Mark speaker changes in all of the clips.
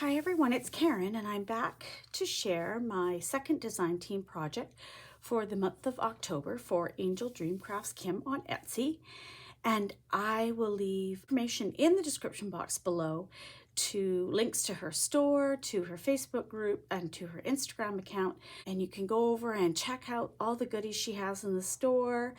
Speaker 1: Hi everyone, it's Karen and I'm back to share my second design team project for the month of October for AngeldreamCraftsKim on Etsy. And I will leave information in the description box below to links to her store, to her Facebook group, and to her Instagram account. And you can go over and check out all the goodies she has in the store.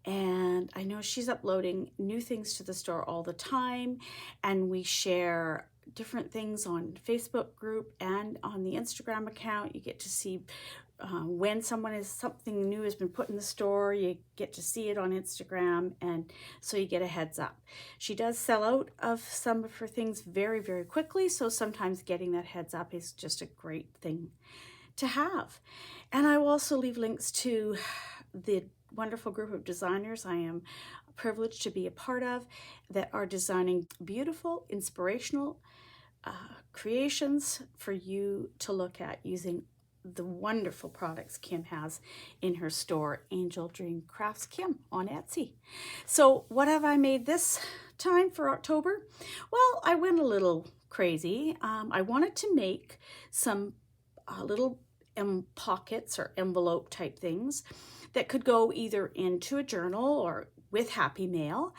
Speaker 1: And I know she's uploading new things to the store all the time, and we share different things on Facebook group and on the Instagram account. You get to see when something new has been put in the store. You get to see it on Instagram, and so you get a heads up. She does sell out of some of her things very, very quickly, so sometimes getting that heads up is just a great thing to have. And I will also leave links to the wonderful group of designers I am privileged to be a part of that are designing beautiful, inspirational creations for you to look at using the wonderful products Kim has in her store, AngeldreamCraftsKim on Etsy. So what have I made this time for October? Well, I went a little crazy. I wanted to make some little pockets or envelope type things that could go either into a journal or with Happy Mail.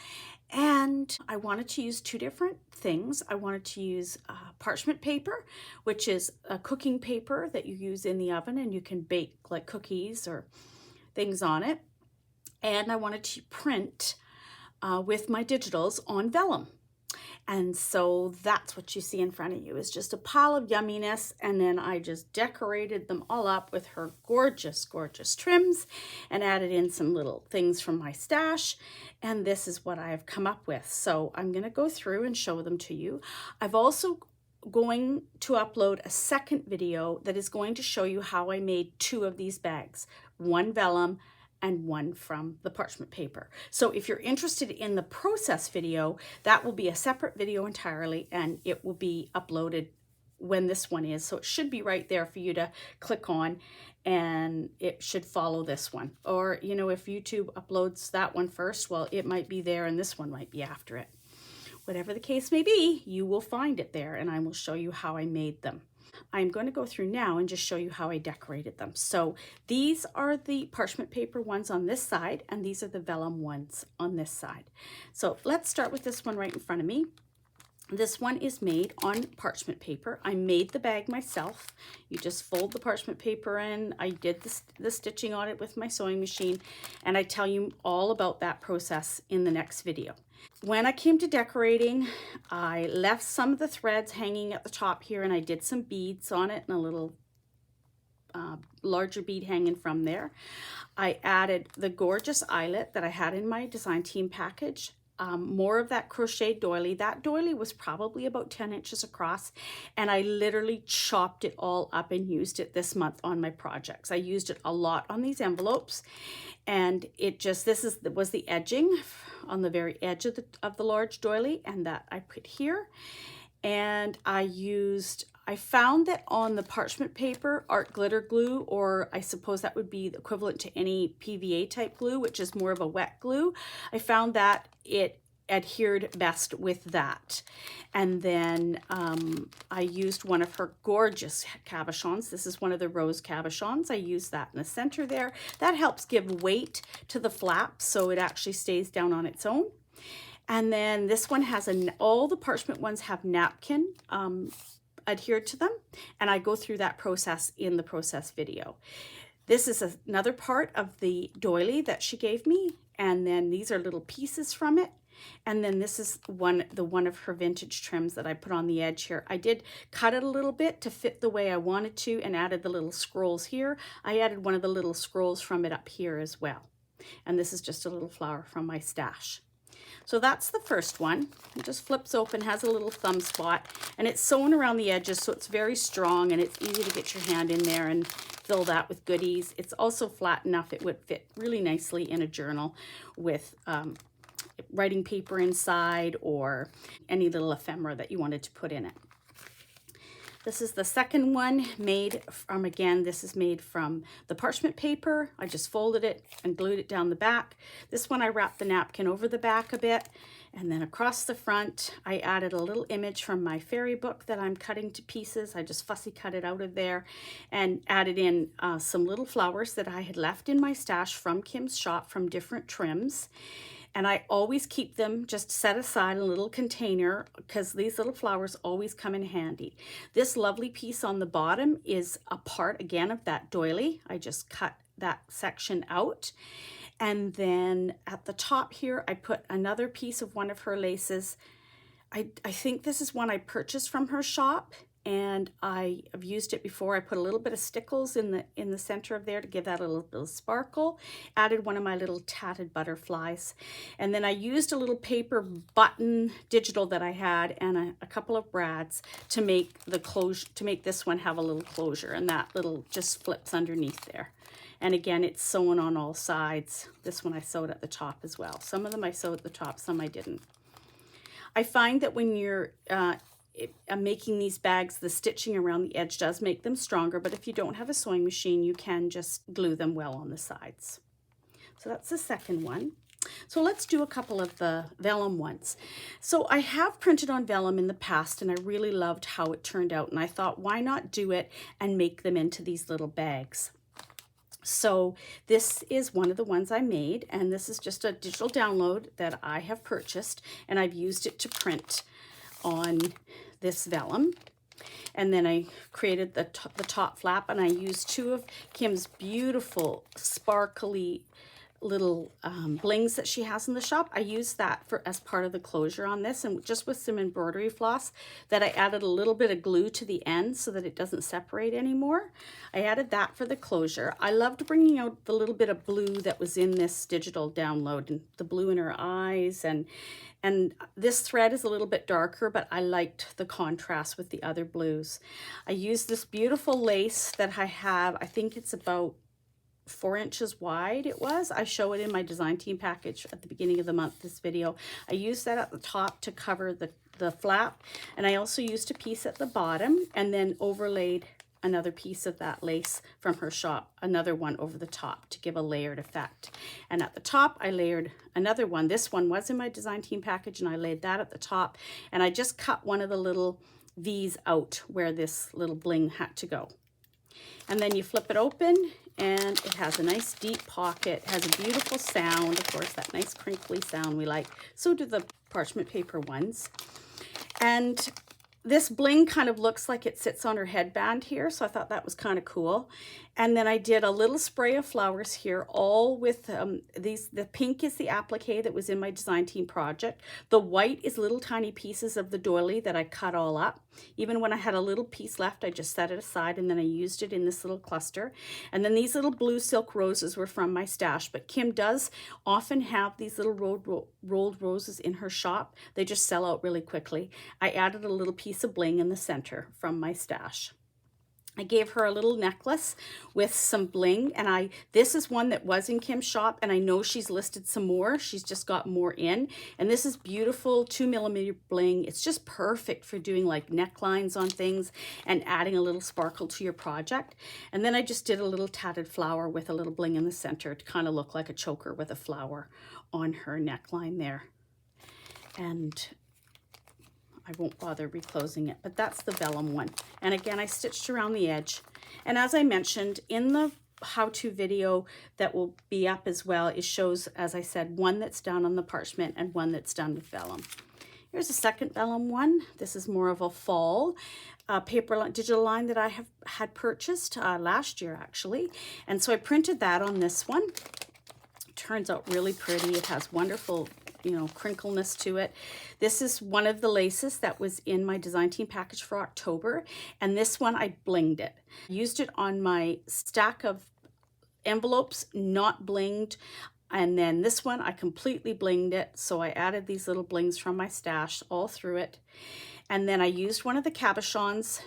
Speaker 1: And I wanted to use two different things. I wanted to use parchment paper, which is a cooking paper that you use in the oven and you can bake like cookies or things on it. And I wanted to print with my digitals on vellum. And so that's what you see in front of you is just a pile of yumminess. And then I just decorated them all up with her gorgeous, gorgeous trims and added in some little things from my stash. And this is what I have come up with. So I'm going to go through and show them to you. I've also going to upload a second video that is going to show you how I made two of these bags, one vellum and one from the parchment paper. So if you're interested in the process video, that will be a separate video entirely, and it will be uploaded when this one is. So it should be right there for you to click on, and it should follow this one. Or, you know, if YouTube uploads that one first, well, it might be there and this one might be after it. Whatever the case may be, you will find it there, and I will show you how I made them. I'm going to go through now and just show you how I decorated them. So these are the parchment paper ones on this side, and these are the vellum ones on this side. So let's start with this one right in front of me. This one is made on parchment paper. I made the bag myself. You just fold the parchment paper in. I did the stitching on it with my sewing machine, and I tell you all about that process in the next video. When I came to decorating, I left some of the threads hanging at the top here, and I did some beads on it and a little larger bead hanging from there. I added the gorgeous eyelet that I had in my design team package. More of that crochet doily. That doily was probably about 10 inches across, and I literally chopped it all up and used it this month on my projects. I used it a lot on these envelopes, and it just, was the edging on the very edge of the large doily, and that I put here. And I found that on the parchment paper, art glitter glue, or I suppose that would be equivalent to any PVA type glue, which is more of a wet glue, I found that it adhered best with that. And then I used one of her gorgeous cabochons. This is one of the rose cabochons. I used that in the center there. That helps give weight to the flap so it actually stays down on its own. And then this one has all the parchment ones have napkin adhered to them, and I go through that process in the process video. This is another part of the doily that she gave me, and then these are little pieces from it. And then this is one of her vintage trims that I put on the edge here. I did cut it a little bit to fit the way I wanted to and added the little scrolls here. I added one of the little scrolls from it up here as well. And this is just a little flower from my stash. So that's the first one. It just flips open, has a little thumb spot, and it's sewn around the edges, so it's very strong and it's easy to get your hand in there and fill that with goodies. It's also flat enough it would fit really nicely in a journal with writing paper inside or any little ephemera that you wanted to put in it. This is the second one made from, again, this is made from the parchment paper. I just folded it and glued it down the back. This one I wrapped the napkin over the back a bit And then across the front, I added a little image from my fairy book that I'm cutting to pieces. I just fussy cut it out of there and added in some little flowers that I had left in my stash from Kim's shop from different trims. And I always keep them just set aside in a little container because these little flowers always come in handy. This lovely piece on the bottom is a part again of that doily. I just cut that section out. And then at the top here, I put another piece of one of her laces. I think this is one I purchased from her shop, and I have used it before. I put a little bit of stickles in the center of there to give that a little bit of sparkle. Added one of my little tatted butterflies. And then I used a little paper button digital that I had and a couple of brads to make the closure, to make this one have a little closure, and that little just flips underneath there. And again, it's sewn on all sides. This one I sewed at the top as well. Some of them I sewed at the top, some I didn't. I find that when you're making these bags, the stitching around the edge does make them stronger, but if you don't have a sewing machine, you can just glue them well on the sides. So that's the second one. So let's do a couple of the vellum ones. So I have printed on vellum in the past, and I really loved how it turned out, and I thought, why not do it and make them into these little bags? So this is one of the ones I made, and this is just a digital download that I have purchased, and I've used it to print on this vellum. And then I created the top flap, and I used two of Kim's beautiful sparkly little blings that she has in the shop. I used that as part of the closure on this, and just with some embroidery floss that I added a little bit of glue to the end so that it doesn't separate anymore. I added that for the closure. I loved bringing out the little bit of blue that was in this digital download, and the blue in her eyes, and this thread is a little bit darker, but I liked the contrast with the other blues. I used this beautiful lace that I have. I think it's about 4 inches wide it was. I show it in my design team package at the beginning of the month, this video. I used that at the top to cover the flap, and I also used a piece at the bottom and then overlaid another piece of that lace from her shop, another one over the top to give a layered effect. And at the top I layered another one. This one was in my design team package, and I laid that at the top, and I just cut one of the little V's out where this little bling had to go. And then you flip it open, and it has a nice deep pocket, has a beautiful sound, of course, that nice crinkly sound we like. So do the parchment paper ones. And this bling kind of looks like it sits on her headband here, so I thought that was kind of cool. And then I did a little spray of flowers here, all with the pink is the applique that was in my design team project. The white is little tiny pieces of the doily that I cut all up. Even when I had a little piece left, I just set it aside, and then I used it in this little cluster. And then these little blue silk roses were from my stash, but Kim does often have these little rolled roses in her shop. They just sell out really quickly. I added a little piece of bling in the center from my stash. I gave her a little necklace with some bling, and this is one that was in Kim's shop, and I know she's listed some more. She's just got more in, and this is beautiful 2mm bling. It's just perfect for doing like necklines on things and adding a little sparkle to your project. And then I just did a little tatted flower with a little bling in the center to kind of look like a choker with a flower on her neckline there. And I won't bother reclosing it, but that's the vellum one. And again, I stitched around the edge. And as I mentioned in the how-to video that will be up as well, it shows, as I said, one that's done on the parchment and one that's done with vellum. Here's a second vellum one. This is more of a fall digital line that I had purchased last year actually. And so I printed that on this one. It turns out really pretty. It has wonderful, crinkleness to it. This is one of the laces that was in my design team package for October, and this one I blinged it. Used it on my stack of envelopes, not blinged. And then this one I completely blinged it, so I added these little blings from my stash all through it. And then I used one of the cabochons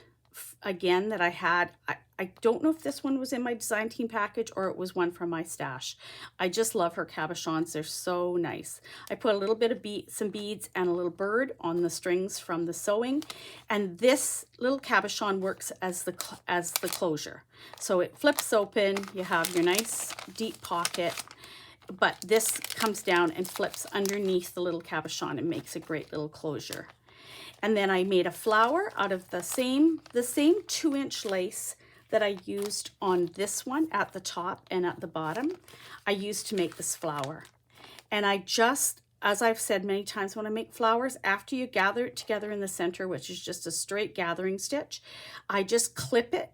Speaker 1: again that I had. I don't know if this one was in my design team package or it was one from my stash. I just love her cabochons. They're so nice. I put a little bit of some beads and a little bird on the strings from the sewing. And this little cabochon works as the closure. So it flips open. You have your nice deep pocket. but this comes down and flips underneath the little cabochon and makes a great little closure. And then I made a flower out of the same 2-inch lace that I used on this one at the top and at the bottom. I used to make this flower. And I just, as I've said many times when I make flowers, after you gather it together in the center, which is just a straight gathering stitch, I just clip it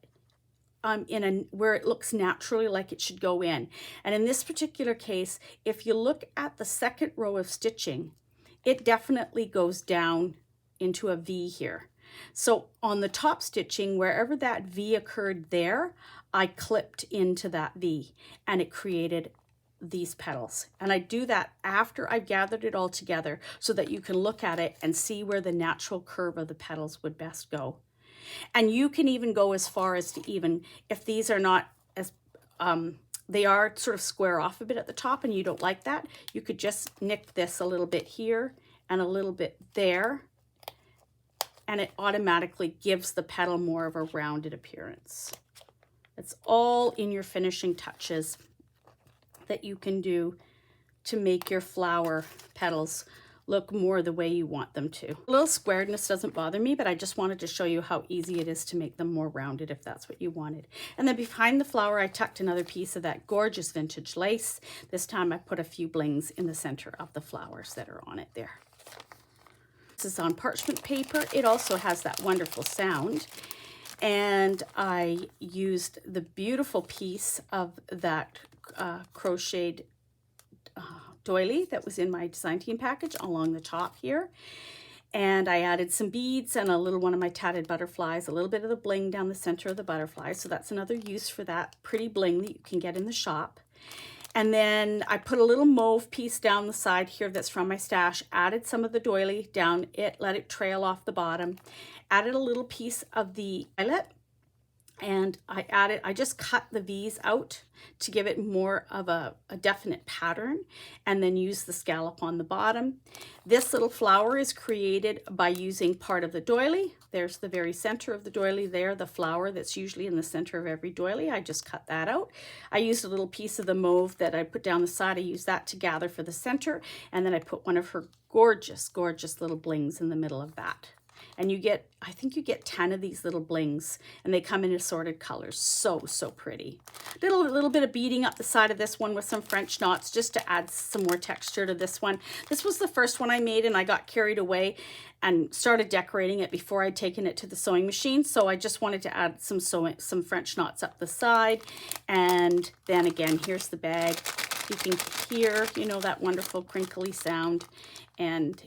Speaker 1: where it looks naturally like it should go in. And in this particular case, if you look at the second row of stitching, it definitely goes down into a V here. So on the top stitching, wherever that V occurred there, I clipped into that V and it created these petals. And I do that after I've gathered it all together so that you can look at it and see where the natural curve of the petals would best go. And you can even go as far as to even, if these are not as, they are sort of square off a bit at the top and you don't like that, you could just nick this a little bit here and a little bit there, and it automatically gives the petal more of a rounded appearance. It's all in your finishing touches that you can do to make your flower petals look more the way you want them to. A little squareness doesn't bother me, but I just wanted to show you how easy it is to make them more rounded if that's what you wanted. And then behind the flower, I tucked another piece of that gorgeous vintage lace. This time I put a few blings in the center of the flowers that are on it there. This is on parchment paper. It also has that wonderful sound. And I used the beautiful piece of that crocheted doily that was in my design team package along the top here. And I added some beads and a little one of my tatted butterflies, a little bit of the bling down the center of the butterfly. So that's another use for that pretty bling that you can get in the shop. And then I put a little mauve piece down the side here that's from my stash, added some of the doily down it, let it trail off the bottom, added a little piece of the eyelet, and I just cut the V's out to give it more of a definite pattern, and then use the scallop on the bottom. This little flower is created by using part of the doily. There's the very center of the doily there, the flower that's usually in the center of every doily. I just cut that out. I used a little piece of the mauve that I put down the side. I used that to gather for the center, and then I put one of her gorgeous, gorgeous little blings in the middle of that. And you get, I think you get 10 of these little blings, and they come in assorted colors. So, so pretty. Did a little bit of beading up the side of this one with some French knots just to add some more texture to this one. This was the first one I made, and I got carried away and started decorating it before I'd taken it to the sewing machine. So I just wanted to add some French knots up the side. And then again, here's the bag. You can hear, you know, that wonderful crinkly sound, and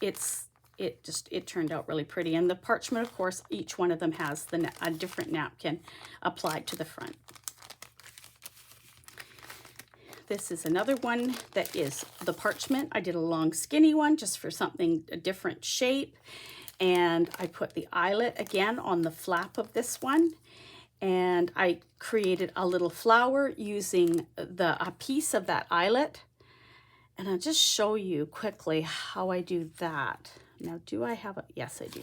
Speaker 1: it turned out really pretty. And the parchment, of course, each one of them has a different napkin applied to the front. This is another one that is the parchment. I did a long skinny one just for something, a different shape. And I put the eyelet again on the flap of this one. And I created a little flower using a piece of that eyelet. And I'll just show you quickly how I do that. Now, do I have a, yes, I do.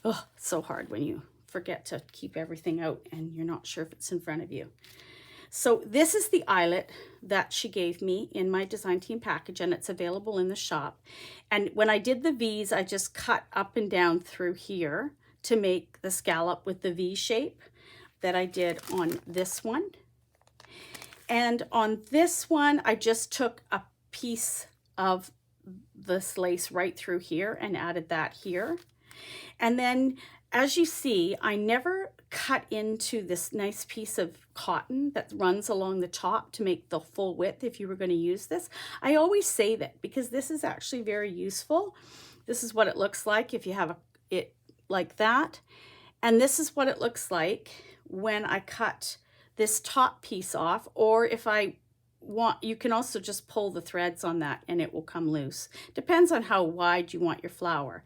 Speaker 1: Oh, it's so hard when you forget to keep everything out and you're not sure if it's in front of you. So this is the eyelet that she gave me in my design team package, and it's available in the shop. And when I did the V's, I just cut up and down through here to make the scallop with the V shape that I did on this one. And on this one, I just took a piece of this lace right through here and added that here. And then, as you see, I never cut into this nice piece of cotton that runs along the top to make the full width if you were going to use this. I always save it because this is actually very useful. This is what it looks like if you have it like that. And this is what it looks like when I cut this top piece off, or if I want, you can also just pull the threads on that and it will come loose. Depends on how wide you want your flower.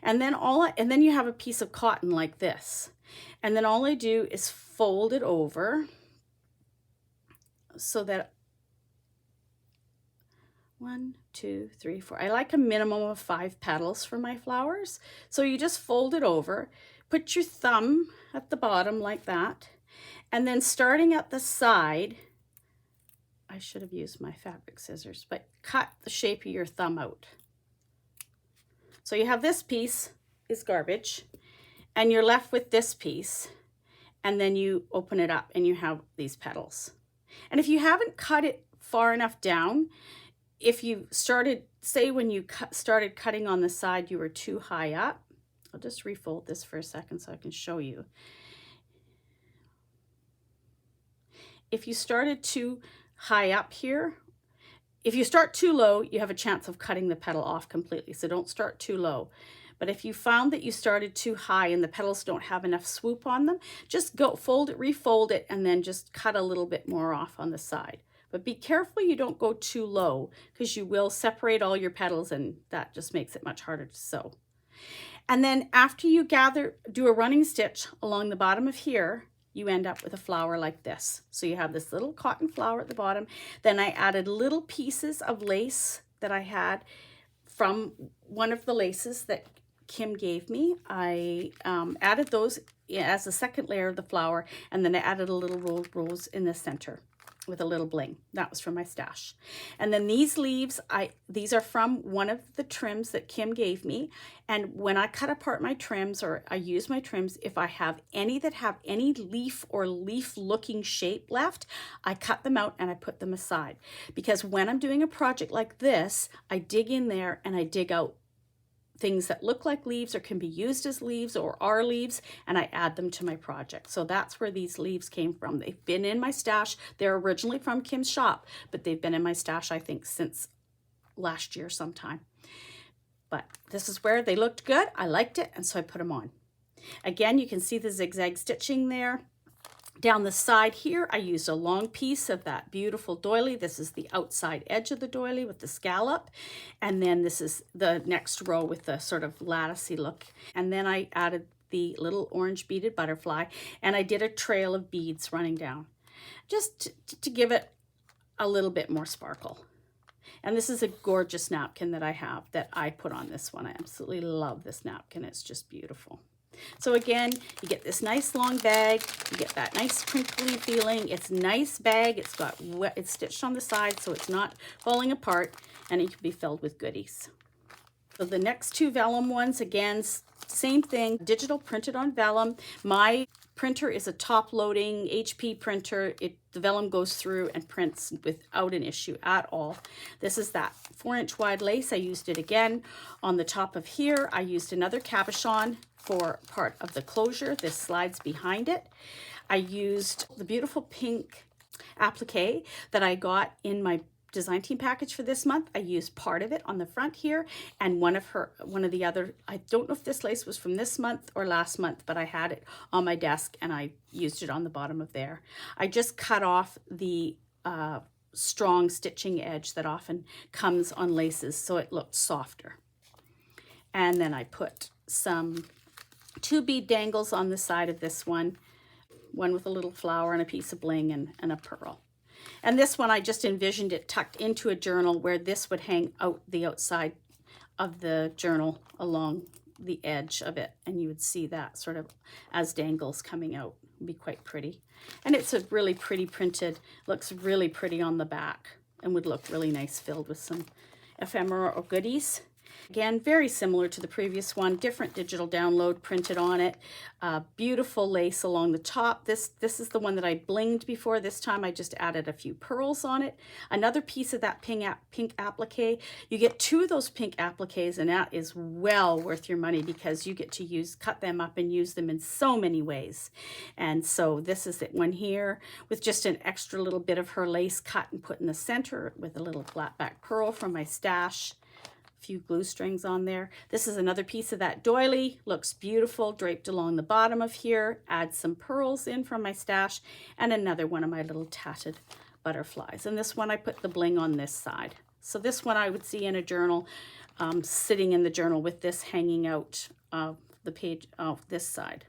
Speaker 1: And then then you have a piece of cotton like this. And then all I do is fold it over so that 1, 2, 3, 4. I like a minimum of 5 petals for my flowers. So you just fold it over, put your thumb at the bottom like that, and then starting at the side, I should have used my fabric scissors, but cut the shape of your thumb out. So you have this piece is garbage, and you're left with this piece, and then you open it up and you have these petals. And if you haven't cut it far enough down, if you started, say when you started cutting on the side, you were too high up. I'll just refold this for a second so I can show you. If you started too high up here, if you start too low, you have a chance of cutting the petal off completely. So don't start too low. But if you found that you started too high and the petals don't have enough swoop on them, just go fold it, refold it, and then just cut a little bit more off on the side. But be careful you don't go too low, because you will separate all your petals and that just makes it much harder to sew. And then after you do a running stitch along the bottom of here, you end up with a flower like this. So you have this little cotton flower at the bottom. Then I added little pieces of lace that I had from one of the laces that Kim gave me. I added those as a second layer of the flower, and then I added a little rolled rose in the center with a little bling. That was from my stash. And then these leaves, these are from one of the trims that Kim gave me. And when I cut apart my trims, or I use my trims, if I have any that have any leaf or leaf looking shape left, I cut them out and I put them aside. Because when I'm doing a project like this, I dig in there and I dig out things that look like leaves or can be used as leaves or are leaves, and I add them to my project. So that's where these leaves came from. They've been in my stash. They're originally from Kim's shop, but they've been in my stash, I think, since last year sometime. But this is where they looked good. I liked it, and so I put them on. Again, you can see the zigzag stitching there. Down the side here, I used a long piece of that beautiful doily. This is the outside edge of the doily with the scallop. And then this is the next row with the sort of latticey look. And then I added the little orange beaded butterfly, and I did a trail of beads running down, just to give it a little bit more sparkle. And this is a gorgeous napkin that I have that I put on this one. I absolutely love this napkin. It's just beautiful. So again, you get this nice long bag, you get that nice crinkly feeling. It's a nice bag, it's stitched on the side so it's not falling apart, and it can be filled with goodies. So the next two vellum ones, again, same thing, digital printed on vellum. My printer is a top-loading HP printer. The vellum goes through and prints without an issue at all. This is that 4-inch wide lace. I used it again on the top of here. I used another cabochon for part of the closure. This slides behind it. I used the beautiful pink applique that I got in my design team package for this month. I used part of it on the front here, and one of the other, I don't know if this lace was from this month or last month, but I had it on my desk and I used it on the bottom of there. I just cut off the strong stitching edge that often comes on laces so it looked softer. And then I put some 2 bead dangles on the side of this one with a little flower and a piece of bling and a pearl. And this one, I just envisioned it tucked into a journal where this would hang out the outside of the journal along the edge of it. And you would see that sort of as dangles coming out. It'd be quite pretty. And it's a really pretty printed, looks really pretty on the back and would look really nice filled with some ephemera or goodies. Again, very similar to the previous one, different digital download printed on it. Beautiful lace along the top. This is the one that I blinged before. This time I just added a few pearls on it. Another piece of that pink applique. You get 2 of those pink appliques, and that is well worth your money because you get to cut them up and use them in so many ways. And so this is it one here with just an extra little bit of her lace cut and put in the center with a little flat back pearl from my stash. Few glue strings on there. This is another piece of that doily. Looks beautiful, draped along the bottom of here. Add some pearls in from my stash, and another one of my little tatted butterflies. And this one I put the bling on this side. So this one I would see in a journal, sitting in the journal with this hanging out of the page of this side.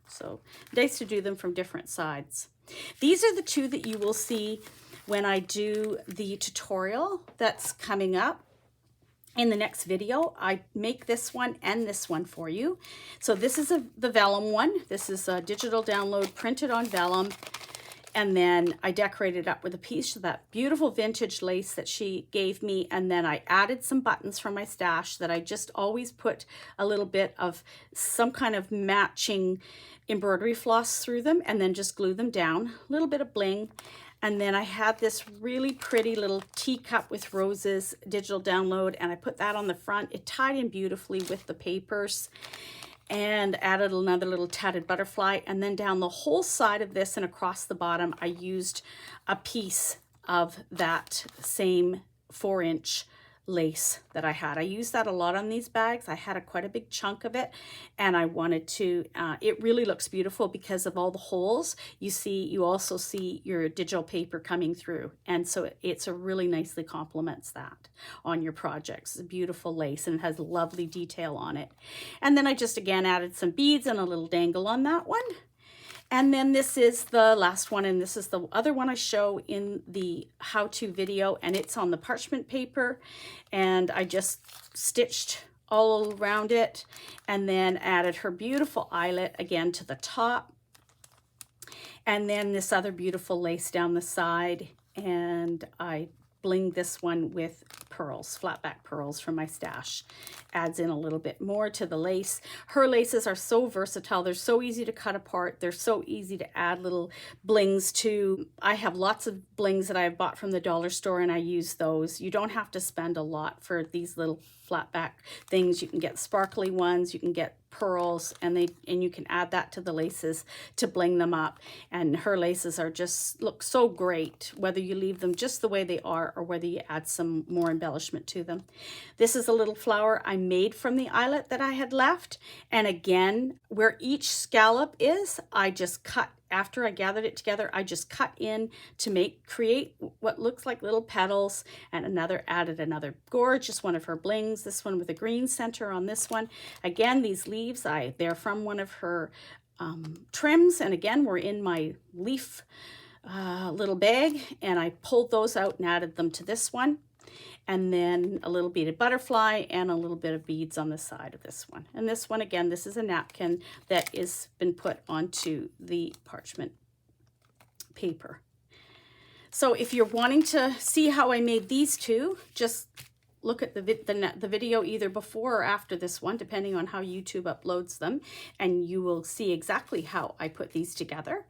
Speaker 1: So nice to do them from different sides. These are the 2 that you will see when I do the tutorial that's coming up. In the next video, I make this one and this one for you. So this is the vellum one. This is a digital download printed on vellum. And then I decorated up with a piece of that beautiful vintage lace that she gave me. And then I added some buttons from my stash that I just always put a little bit of some kind of matching embroidery floss through them and then just glue them down. A little bit of bling. And then I had this really pretty little teacup with roses digital download, and I put that on the front. It tied in beautifully with the papers, and added another little tatted butterfly. And then down the whole side of this and across the bottom, I used a piece of that same 4-inch lace that I had. I used that a lot on these bags. I had quite a big chunk of it, and I wanted to, it really looks beautiful because of all the holes. You also see your digital paper coming through. And so it's a really nicely complements that on your projects. It's a beautiful lace and it has lovely detail on it. And then I just again added some beads and a little dangle on that one. And then this is the last one, and this is the other one I show in the how-to video, and it's on the parchment paper, and I just stitched all around it and then added her beautiful eyelet again to the top, and then this other beautiful lace down the side, and I blinged this one with pearls, flat back pearls from my stash. Adds in a little bit more to the lace. Her laces are so versatile. They're so easy to cut apart. They're so easy to add little blings to. I have lots of blings that I've bought from the dollar store, and I use those. You don't have to spend a lot for these little flat back things. You can get sparkly ones, you can get pearls, and you can add that to the laces to bling them up. And her laces are just look so great, whether you leave them just the way they are or whether you add some more embellishment to them. This is a little flower I made from the eyelet that I had left, and again, where each scallop is, I just cut. After I gathered it together, I just cut in to create what looks like little petals, and added another gorgeous one of her blings, this one with a green center on this one. Again, these leaves, they're from one of her trims, and again, were in my leaf little bag, and I pulled those out and added them to this one. And then a little beaded butterfly and a little bit of beads on the side of this one. And this one, again, this is a napkin that has been put onto the parchment paper. So if you're wanting to see how I made these two, just look at the video either before or after this one, depending on how YouTube uploads them, and you will see exactly how I put these together.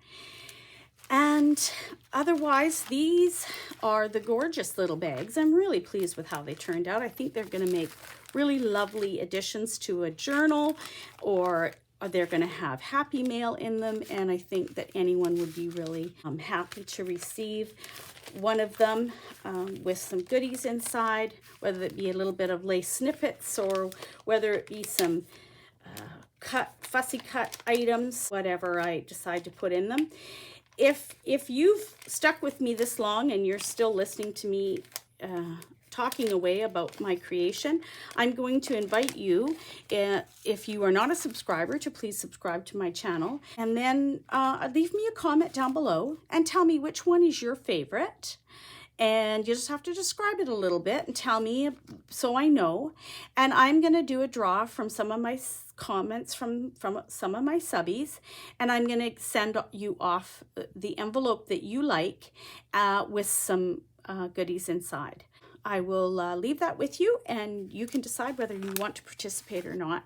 Speaker 1: And otherwise, these are the gorgeous little bags. I'm really pleased with how they turned out. I think they're going to make really lovely additions to a journal, or they're going to have happy mail in them. And I think that anyone would be really happy to receive one of them with some goodies inside, whether it be a little bit of lace snippets or whether it be some fussy cut items, whatever I decide to put in them. If you've stuck with me this long and you're still listening to me talking away about my creation, I'm going to invite you, if you are not a subscriber, to please subscribe to my channel, and then leave me a comment down below and tell me which one is your favorite. And you just have to describe it a little bit and tell me so I know. And I'm going to do a draw from some of my comments from some of my subbies, and I'm going to send you off the envelope that you like with some goodies inside. I will leave that with you, and you can decide whether you want to participate or not.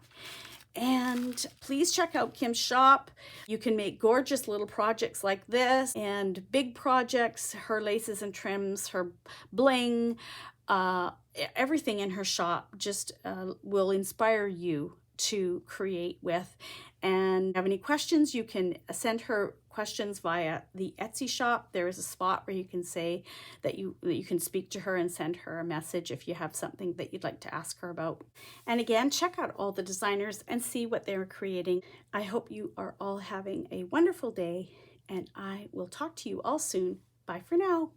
Speaker 1: And please check out Kim's shop. You can make gorgeous little projects like this and big projects, her laces and trims, her bling, everything in her shop just will inspire you to create with. And if you have any questions, you can send her questions via the Etsy shop. There is a spot where you can say that you can speak to her and send her a message if you have something that you'd like to ask her about. And again, check out all the designers and see what they're creating. I hope you are all having a wonderful day, and I will talk to you all soon. Bye for now.